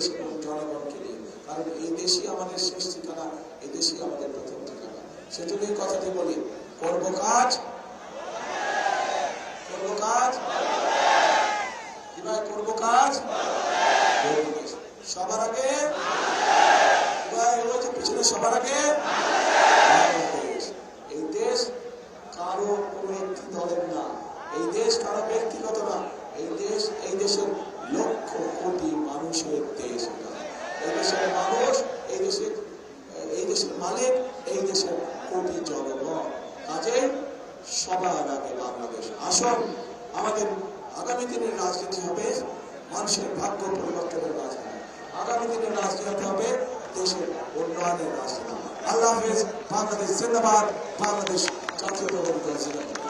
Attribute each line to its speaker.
Speaker 1: দেশ এবং জনগণকে নিয়ে। কারণ এই দেশই আমাদের শেষ ঠিকানা, এই দেশই আমাদের প্রথম ঠিকানা। সেজন্যই কথাটি বলি, করবো কাজ, করবো কাজ, কিভাবে করবো কাজ, সবার আগে পিছনে, সবার আগে এই দেশ কারো কোনো একটি দলের না, এই দেশ কারো ব্যক্তিগত না, এই দেশের লক্ষ কোটি মানুষের দেশ। এই দেশের মানুষ, এই দেশের মালিক, এই দেশের কোটি জনগণ। কাজে সবার আগে বাংলাদেশ। আসুন, আমাদের আগামী দিনের রাজনীতি হবে মানুষের ভাগ্য পরিবর্তনের রাজনীতি, আগামী দিনের রাজনীতি হবে দেশের উন্নয়নের রাজনীতি। আল্লাহ হাফেজ। বাংলাদেশ জিন্দাবাদ, বাংলাদেশ জাতীয়তাবাদী দল জিন্দাবাদ।